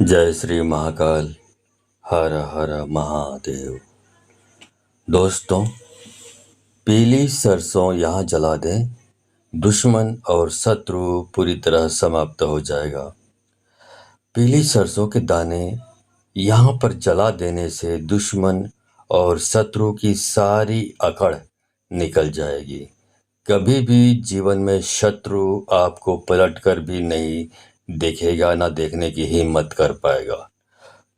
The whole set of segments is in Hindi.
जय श्री महाकाल। हर हर महादेव। दोस्तों, पीली सरसों यहाँ जला दें, दुश्मन और शत्रु पूरी तरह समाप्त हो जाएगा। पीली सरसों के दाने यहाँ पर जला देने से दुश्मन और शत्रु की सारी अकड़ निकल जाएगी। कभी भी जीवन में शत्रु आपको पलटकर भी नहीं देखेगा, ना देखने की हिम्मत कर पाएगा।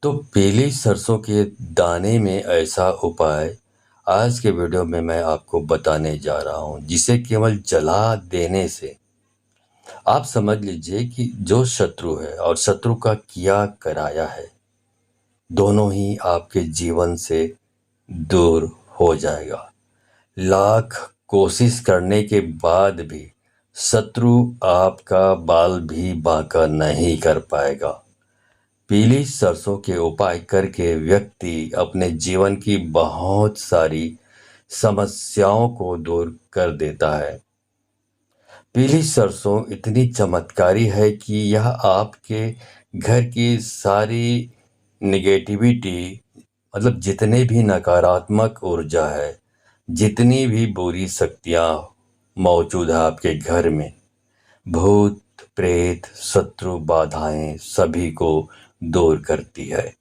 तो पीली सरसों के दाने में ऐसा उपाय आज के वीडियो में मैं आपको बताने जा रहा हूं, जिसे केवल जला देने से आप समझ लीजिए कि जो शत्रु है और शत्रु का किया कराया है, दोनों ही आपके जीवन से दूर हो जाएगा। लाख कोशिश करने के बाद भी शत्रु आपका बाल भी बांका नहीं कर पाएगा। पीली सरसों के उपाय करके व्यक्ति अपने जीवन की बहुत सारी समस्याओं को दूर कर देता है। पीली सरसों इतनी चमत्कारी है कि यह आपके घर की सारी निगेटिविटी, मतलब जितने भी नकारात्मक ऊर्जा है, जितनी भी बुरी शक्तियाँ मौजूद है आपके घर में, भूत प्रेत शत्रु बाधाएं सभी को दूर करती है।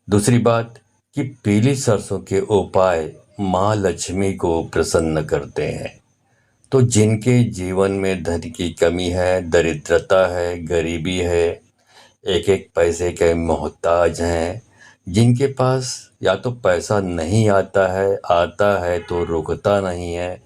दूसरी बात कि पीली सरसों के उपाय माँ लक्ष्मी को प्रसन्न करते हैं। तो जिनके जीवन में धन की कमी है, दरिद्रता है, गरीबी है, एक एक पैसे के मोहताज हैं, जिनके पास या तो पैसा नहीं आता है तो रुकता नहीं है,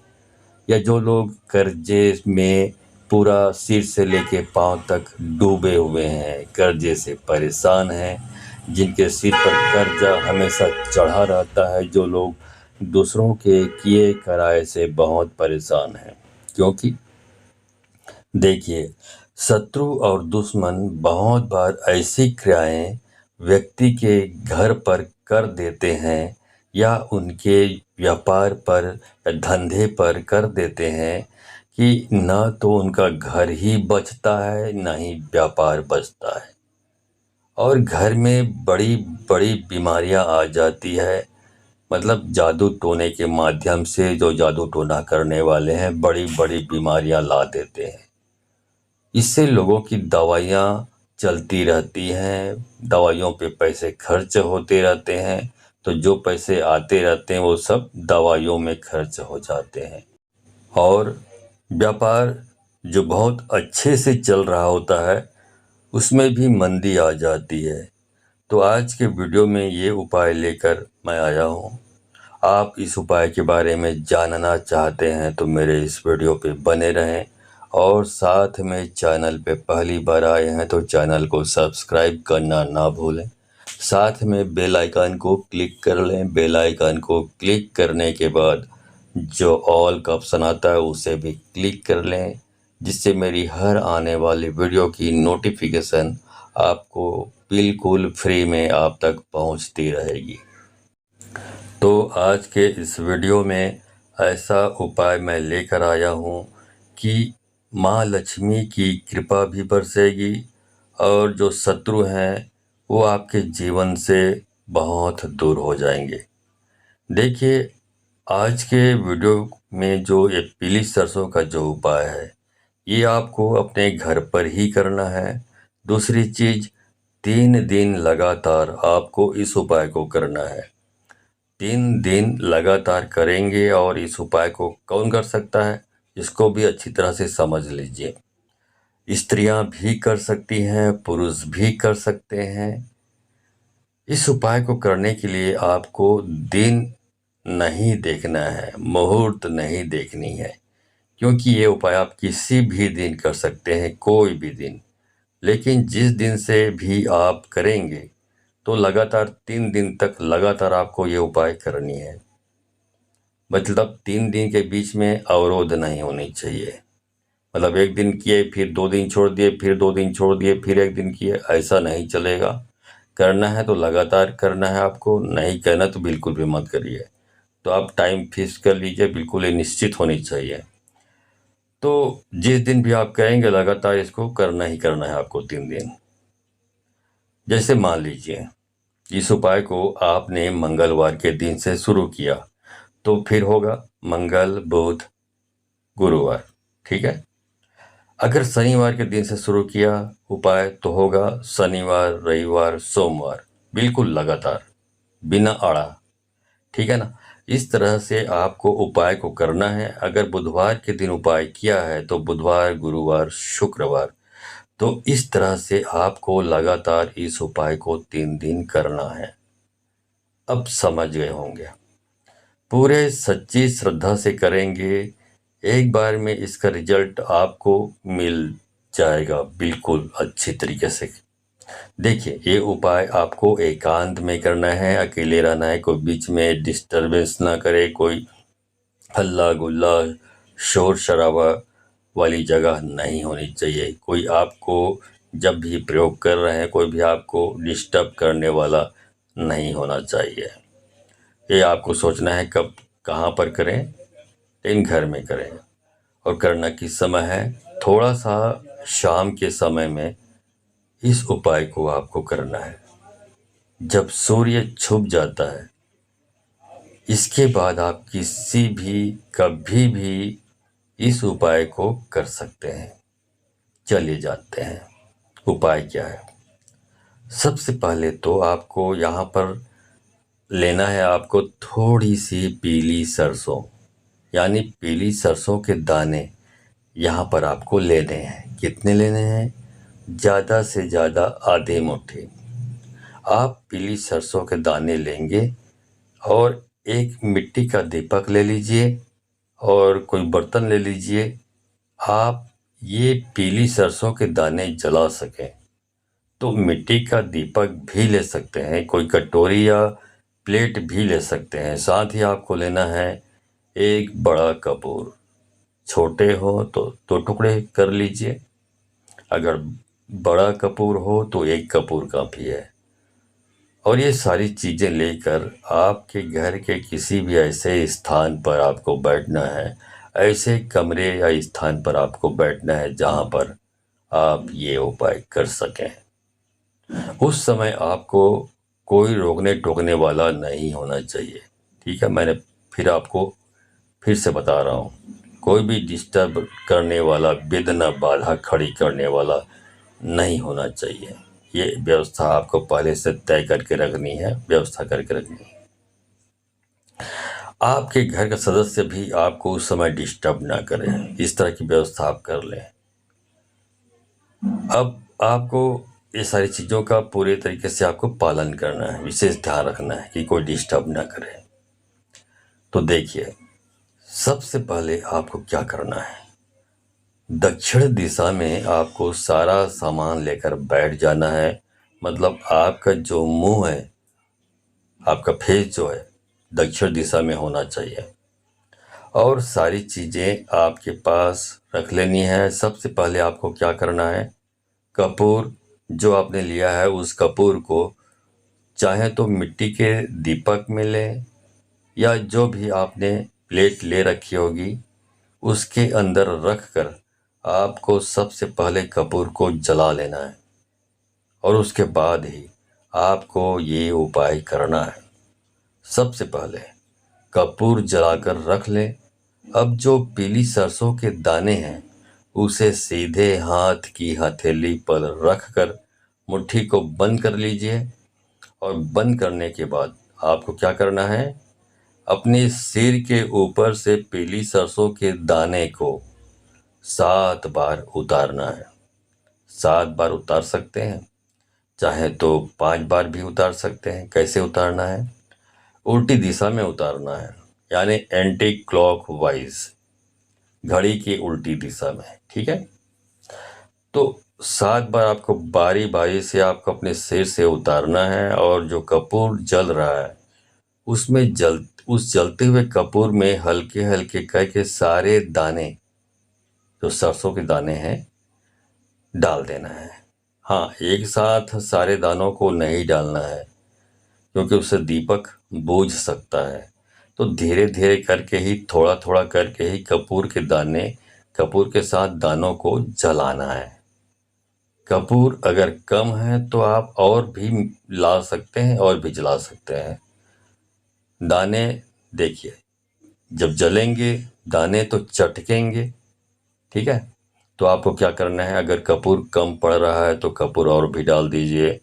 या जो लोग कर्जे में पूरा सिर से लेके पांव तक डूबे हुए हैं, कर्जे से परेशान हैं, जिनके सिर पर कर्जा हमेशा चढ़ा रहता है, जो लोग दूसरों के किए कराए से बहुत परेशान हैं। क्योंकि देखिए, शत्रु और दुश्मन बहुत बार ऐसी क्रियाएं व्यक्ति के घर पर कर देते हैं या उनके व्यापार पर या धंधे पर कर देते हैं कि न तो उनका घर ही बचता है, न ही व्यापार बचता है, और घर में बड़ी बड़ी बीमारियां आ जाती है। मतलब जादू टोने के माध्यम से जो जादू टोना करने वाले हैं, बड़ी बड़ी बीमारियां ला देते हैं। इससे लोगों की दवाइयाँ चलती रहती हैं, दवाइयों पे पैसे खर्च होते रहते हैं, तो जो पैसे आते रहते हैं वो सब दवाइयों में खर्च हो जाते हैं, और व्यापार जो बहुत अच्छे से चल रहा होता है उसमें भी मंदी आ जाती है। तो आज के वीडियो में ये उपाय लेकर मैं आया हूँ। आप इस उपाय के बारे में जानना चाहते हैं तो मेरे इस वीडियो पे बने रहें, और साथ में चैनल पे पहली बार आए हैं तो चैनल को सब्सक्राइब करना ना भूलें। साथ में बेल आइकन को क्लिक कर लें। बेल आइकन को क्लिक करने के बाद जो ऑल का ऑप्शन आता है उसे भी क्लिक कर लें, जिससे मेरी हर आने वाली वीडियो की नोटिफिकेशन आपको बिल्कुल फ्री में आप तक पहुंचती रहेगी। तो आज के इस वीडियो में ऐसा उपाय मैं लेकर आया हूँ कि माँ लक्ष्मी की कृपा भी बरसेगी और जो शत्रु हैं वो आपके जीवन से बहुत दूर हो जाएंगे। देखिए, आज के वीडियो में जो ये पीली सरसों का जो उपाय है, ये आपको अपने घर पर ही करना है। दूसरी चीज़, 3 दिन लगातार आपको इस उपाय को करना है। 3 दिन लगातार करेंगे, और इस उपाय को कौन कर सकता है इसको भी अच्छी तरह से समझ लीजिए। स्त्रियां भी कर सकती हैं, पुरुष भी कर सकते हैं। इस उपाय को करने के लिए आपको दिन नहीं देखना है, मुहूर्त नहीं देखनी है, क्योंकि ये उपाय आप किसी भी दिन कर सकते हैं, कोई भी दिन। लेकिन जिस दिन से भी आप करेंगे तो लगातार 3 दिन तक लगातार आपको ये उपाय करनी है। मतलब 3 दिन के बीच में अवरोध नहीं होनी चाहिए। मतलब एक दिन किए, फिर 2 दिन छोड़ दिए, फिर 2 दिन छोड़ दिए, फिर एक दिन किए, ऐसा नहीं चलेगा। करना है तो लगातार करना है आपको, नहीं करना तो बिल्कुल भी मत करिए। तो आप टाइम फिक्स कर लीजिए, बिल्कुल ये निश्चित होनी चाहिए। तो जिस दिन भी आप करेंगे लगातार इसको करना ही करना है आपको 3 दिन। जैसे मान लीजिए इस उपाय को आपने मंगलवार के दिन से शुरू किया तो फिर होगा मंगल, बुध, गुरुवार, ठीक है। अगर शनिवार के दिन से शुरू किया उपाय तो होगा शनिवार, रविवार, सोमवार, बिल्कुल लगातार, बिना आड़ा, ठीक है ना। इस तरह से आपको उपाय को करना है। अगर बुधवार के दिन उपाय किया है तो बुधवार, गुरुवार, शुक्रवार, तो इस तरह से आपको लगातार इस उपाय को 3 दिन करना है। अब समझ गए होंगे। पूरे सच्ची श्रद्धा से करेंगे, एक बार में इसका रिजल्ट आपको मिल जाएगा बिल्कुल अच्छी तरीके से। देखिए, ये उपाय आपको एकांत में करना है, अकेले रहना है, कोई बीच में डिस्टरबेंस ना करे, कोई हल्ला गुल्ला, शोर शराबा वाली जगह नहीं होनी चाहिए। कोई आपको जब भी प्रयोग कर रहे हैं, कोई भी आपको डिस्टर्ब करने वाला नहीं होना चाहिए। ये आपको सोचना है कब कहाँ पर करें, लेकिन घर में करें। और करना किस समय है, थोड़ा सा शाम के समय में इस उपाय को आपको करना है, जब सूर्य छुप जाता है। इसके बाद आप किसी भी कभी भी इस उपाय को कर सकते हैं। चलिए जानते हैं उपाय क्या है। सबसे पहले तो आपको यहाँ पर लेना है आपको थोड़ी सी पीली सरसों, यानी पीली सरसों के दाने यहाँ पर आपको लेने हैं। कितने लेने हैं? ज़्यादा से ज़्यादा आधे मुट्ठी आप पीली सरसों के दाने लेंगे और एक मिट्टी का दीपक ले लीजिए और कोई बर्तन ले लीजिए। आप ये पीली सरसों के दाने जला सकें तो मिट्टी का दीपक भी ले सकते हैं, कोई कटोरी या प्लेट भी ले सकते हैं। साथ ही आपको लेना है एक बड़ा कपूर, छोटे हो तो 2 टुकड़े कर लीजिए, अगर बड़ा कपूर हो तो 1 कपूर काफ़ी है। और ये सारी चीज़ें लेकर आपके घर के किसी भी ऐसे स्थान पर आपको बैठना है, ऐसे कमरे या स्थान पर आपको बैठना है जहाँ पर आप ये उपाय कर सकें। उस समय आपको कोई रोकने टोकने वाला नहीं होना चाहिए, ठीक है। मैंने आपको फिर से बता रहा हूँ, कोई भी डिस्टर्ब करने वाला, विघ्न बाधा खड़ी करने वाला नहीं होना चाहिए। ये व्यवस्था आपको पहले से तय करके रखनी है, व्यवस्था करके रखनी है। आपके घर का सदस्य भी आपको उस समय डिस्टर्ब ना करे, इस तरह की व्यवस्था आप कर लें। अब आपको ये सारी चीज़ों का पूरे तरीके से आपको पालन करना है, विशेष ध्यान रखना है कि कोई डिस्टर्ब ना करे। तो देखिए, सबसे पहले आपको क्या करना है, दक्षिण दिशा में आपको सारा सामान लेकर बैठ जाना है। मतलब आपका जो मुंह है, आपका फेस जो है दक्षिण दिशा में होना चाहिए और सारी चीज़ें आपके पास रख लेनी है। सबसे पहले आपको क्या करना है, कपूर जो आपने लिया है उस कपूर को चाहे तो मिट्टी के दीपक में लें या जो भी आपने प्लेट ले रखी होगी उसके अंदर रख कर आपको सबसे पहले कपूर को जला लेना है और उसके बाद ही आपको ये उपाय करना है। सबसे पहले कपूर जलाकर रख लें। अब जो पीली सरसों के दाने हैं उसे सीधे हाथ की हथेली पर रखकर मुट्ठी को बंद कर लीजिए और बंद करने के बाद आपको क्या करना है, अपने सिर के ऊपर से पीली सरसों के दाने को 7 बार उतारना है। 7 बार उतार सकते हैं, चाहे तो 5 बार भी उतार सकते हैं। कैसे उतारना है, उल्टी दिशा में उतारना है, यानी एंटी क्लॉक वाइज, घड़ी की उल्टी दिशा में, ठीक है। तो 7 बार आपको बारी बारी से आपको अपने सिर से उतारना है और जो कपूर जल रहा है उसमें उस जलते हुए कपूर में हल्के हल्के करके सारे दाने, जो सरसों के दाने हैं, डाल देना है। हाँ, एक साथ सारे दानों को नहीं डालना है क्योंकि उससे दीपक बुझ सकता है। तो धीरे धीरे करके ही, थोड़ा थोड़ा करके ही कपूर के साथ दानों को जलाना है। कपूर अगर कम है तो आप और भी ला सकते हैं और भी जला सकते हैं। दाने देखिए, जब जलेंगे दाने तो चटकेंगे, ठीक है। तो आपको क्या करना है, अगर कपूर कम पड़ रहा है तो कपूर और भी डाल दीजिए,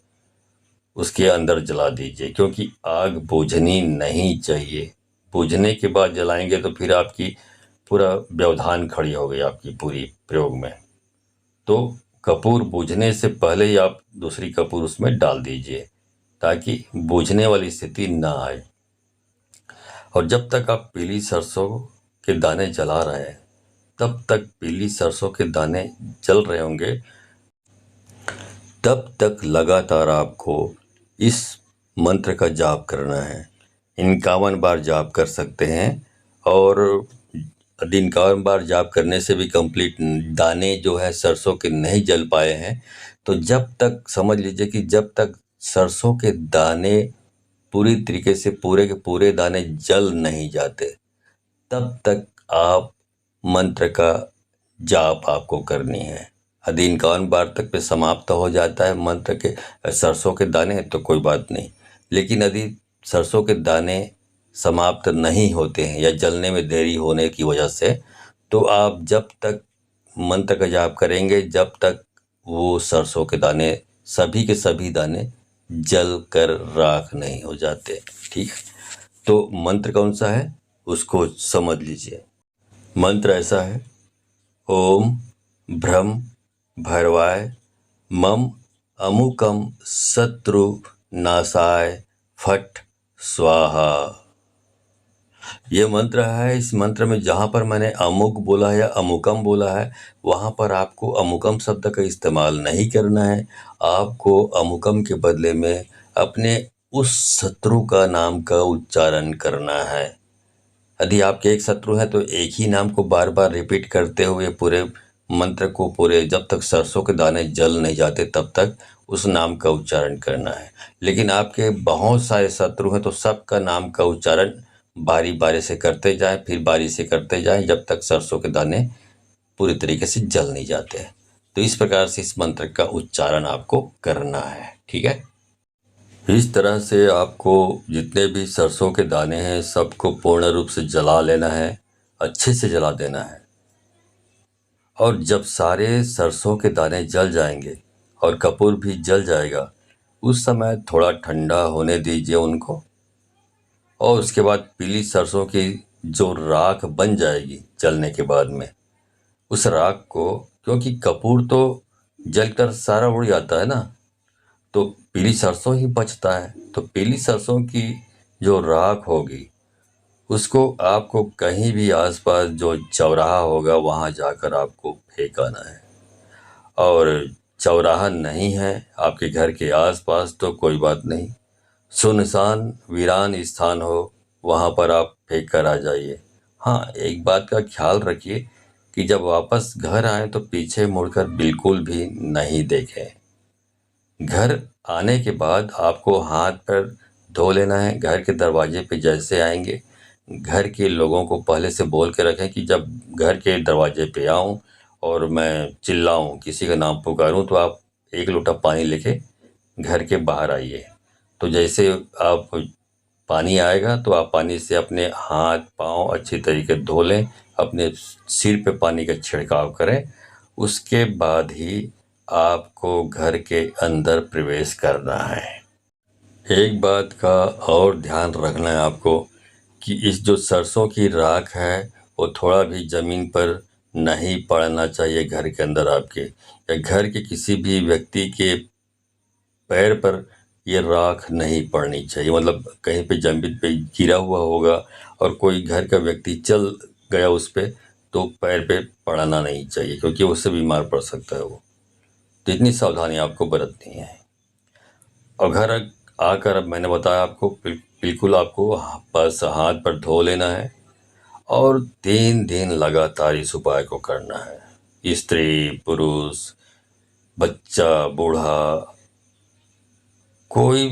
उसके अंदर जला दीजिए, क्योंकि आग बुझनी नहीं चाहिए। बुझने के बाद जलाएंगे तो फिर आपकी पूरा व्यवधान खड़ी हो गई आपकी पूरी प्रयोग में। तो कपूर बुझने से पहले ही आप दूसरी कपूर उसमें डाल दीजिए, ताकि बुझने वाली स्थिति ना आए। और जब तक आप पीली सरसों के दाने जला रहे हैं, तब तक पीली सरसों के दाने जल रहे होंगे, तब तक लगातार आपको इस मंत्र का जाप करना है। 51 बार जाप कर सकते हैं, और 51 बार जाप करने से भी कंप्लीट दाने जो है सरसों के नहीं जल पाए हैं, तो जब तक समझ लीजिए कि जब तक सरसों के दाने पूरी तरीके से पूरे के पूरे दाने जल नहीं जाते, तब तक आप मंत्र का जाप आपको करनी है। यदि 51 बार तक पे समाप्त हो जाता है मंत्र के सरसों के दाने तो कोई बात नहीं, लेकिन यदि सरसों के दाने समाप्त नहीं होते हैं या जलने में देरी होने की वजह से, तो आप जब तक मंत्र का जाप करेंगे जब तक वो सरसों के दाने सभी के सभी दाने जल कर राख नहीं हो जाते, ठीक है। तो मंत्र कौन सा है उसको समझ लीजिए। मंत्र ऐसा है, ओम भ्रम भैरवाय मम अमुकम शत्रु नाशाय फट स्वाहा। ये मंत्र है। इस मंत्र में जहाँ पर मैंने अमुक बोला है या अमुकम बोला है, वहाँ पर आपको अमुकम शब्द का इस्तेमाल नहीं करना है। आपको अमुकम के बदले में अपने उस शत्रु का नाम का उच्चारण करना है। यदि आपके एक शत्रु हैं तो एक ही नाम को बार बार रिपीट करते हुए पूरे मंत्र को पूरे जब तक सरसों के दाने जल नहीं जाते तब तक उस नाम का उच्चारण करना है। लेकिन आपके बहुत सारे शत्रु हैं तो सबका नाम का उच्चारण बारी बारी से करते जाएं, फिर बारी से करते जाएं जब तक सरसों के दाने पूरी तरीके से जल नहीं जाते। तो इस प्रकार से इस मंत्र का उच्चारण आपको करना है, ठीक है। इस तरह से आपको जितने भी सरसों के दाने हैं सबको पूर्ण रूप से जला लेना है, अच्छे से जला देना है। और जब सारे सरसों के दाने जल जाएंगे और कपूर भी जल जाएगा, उस समय थोड़ा ठंडा होने दीजिए उनको, और उसके बाद पीली सरसों की जो राख बन जाएगी जलने के बाद में, उस राख को, क्योंकि कपूर तो जलकर सारा उड़ जाता है ना, तो पीली सरसों ही बचता है। तो पीली सरसों की जो राख होगी उसको आपको कहीं भी आसपास जो चौराहा होगा वहाँ जाकर आपको फेंक आना है। और चौराहा नहीं है आपके घर के आसपास तो कोई बात नहीं, सुनसान वीरान स्थान हो वहाँ पर आप फेंक कर आ जाइए। हाँ, एक बात का ख्याल रखिए कि जब वापस घर आए तो पीछे मुड़कर बिल्कुल भी नहीं देखें। घर आने के बाद आपको हाथ पैर धो लेना है। घर के दरवाजे पे जैसे आएंगे, घर के लोगों को पहले से बोल के रखें कि जब घर के दरवाजे पे आऊं और मैं चिल्लाऊं, किसी का नाम पुकारूं, तो आप 1 लोटा पानी लेके घर के बाहर आइए। तो जैसे आप पानी आएगा तो आप पानी से अपने हाथ पांव अच्छी तरीके धो लें, अपने सिर पे पानी का छिड़काव करें। उसके बाद ही आपको घर के अंदर प्रवेश करना है। एक बात का और ध्यान रखना है आपको कि इस जो सरसों की राख है वो थोड़ा भी ज़मीन पर नहीं पड़ना चाहिए घर के अंदर आपके, या घर के किसी भी व्यक्ति के पैर पर ये राख नहीं पड़नी चाहिए। मतलब कहीं पे ज़मीन पे गिरा हुआ होगा और कोई घर का व्यक्ति चल गया उस पे, तो पैर पे पड़ना नहीं चाहिए, क्योंकि उससे बीमार पड़ सकता है वो। तो इतनी सावधानी आपको बरतनी है। और घर आकर अब मैंने बताया आपको बिल्कुल आपको बस हाथ पर धो लेना है, और 3 दिन लगातार इस उपाय को करना है। स्त्री पुरुष बच्चा बूढ़ा कोई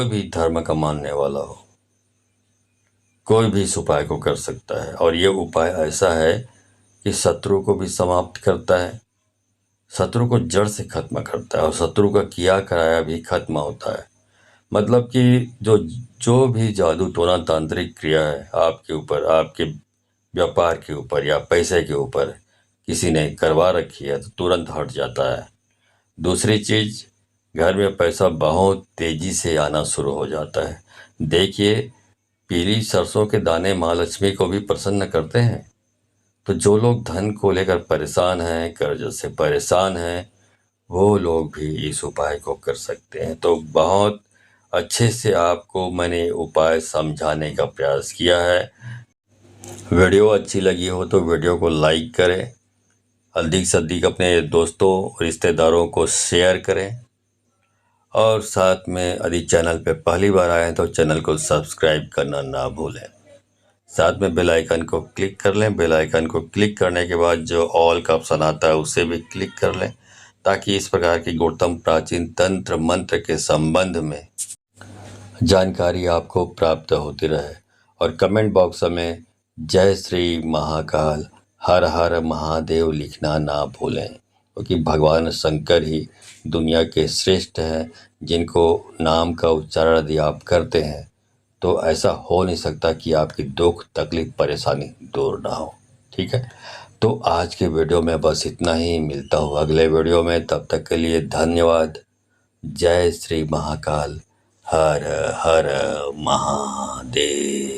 भी धर्म का मानने वाला हो, कोई भी इस उपाय को कर सकता है। और ये उपाय ऐसा है कि शत्रु को भी समाप्त करता है, शत्रु को जड़ से खत्म करता है और शत्रु का किया कराया भी खत्म होता है। मतलब कि जो जो भी जादू टोना तांत्रिक क्रिया है आपके ऊपर, आपके व्यापार के ऊपर या पैसे के ऊपर किसी ने करवा रखी है तो तुरंत हट जाता है। दूसरी चीज, घर में पैसा बहुत तेजी से आना शुरू हो जाता है। देखिए, पीली सरसों के दाने माँ लक्ष्मी को भी प्रसन्न करते हैं। तो जो लोग धन को लेकर परेशान हैं, कर्ज से परेशान हैं, वो लोग भी इस उपाय को कर सकते हैं। तो बहुत अच्छे से आपको मैंने उपाय समझाने का प्रयास किया है। वीडियो अच्छी लगी हो तो वीडियो को लाइक करें, अधिक से अधिक अपने दोस्तों रिश्तेदारों को शेयर करें और साथ में यदि चैनल पे पहली बार आए हैं तो चैनल को सब्सक्राइब करना ना भूलें। साथ में बेल आइकन को क्लिक कर लें। बेल आइकन को क्लिक करने के बाद जो ऑल का ऑप्शन आता है उसे भी क्लिक कर लें, ताकि इस प्रकार की गुणतम प्राचीन तंत्र मंत्र के संबंध में जानकारी आपको प्राप्त होती रहे। और कमेंट बॉक्स में जय श्री महाकाल, हर हर महादेव लिखना ना भूलें, क्योंकि भगवान शंकर ही दुनिया के श्रेष्ठ हैं, जिनको नाम का उच्चारण यदि आप करते हैं तो ऐसा हो नहीं सकता कि आपकी दुख तकलीफ परेशानी दूर ना हो। ठीक है, तो आज के वीडियो में बस इतना ही। मिलता हूँ अगले वीडियो में, तब तक के लिए धन्यवाद। जय श्री महाकाल, हर हर महादेव।